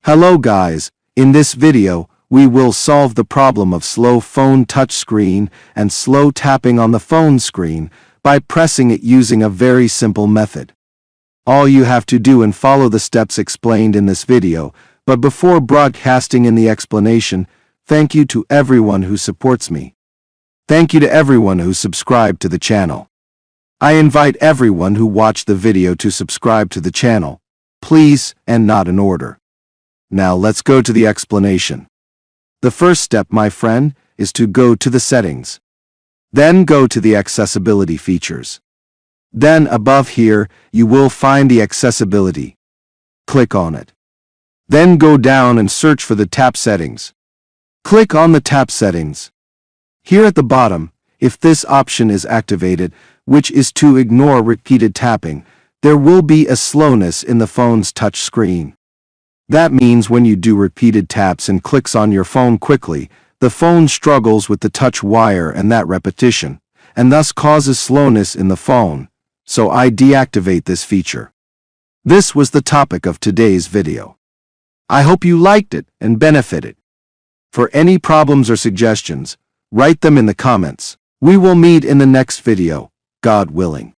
Hello guys, in this video, we will solve the problem of slow phone touchscreen and slow tapping on the phone screen by pressing it using a very simple method. All you have to do and follow the steps explained in this video, but before broadcasting in the explanation, thank you to everyone who supports me. Thank you to everyone who subscribed to the channel. I invite everyone who watched the video to subscribe to the channel, please, and not in order. Now let's go to the explanation. The first step, my friend, is to go to the settings. Then go to the accessibility features. Then above here, you will find the accessibility. Click on it. Then go down and search for the tap settings. Click on the tap settings. Here at the bottom, if this option is activated, which is to ignore repeated tapping, there will be a slowness in the phone's touch screen. That means when you do repeated taps and clicks on your phone quickly, the phone struggles with the touch wire and that repetition, and thus causes slowness in the phone, so I deactivate this feature. This was the topic of today's video. I hope you liked it and benefited. For any problems or suggestions, write them in the comments. We will meet in the next video, God willing.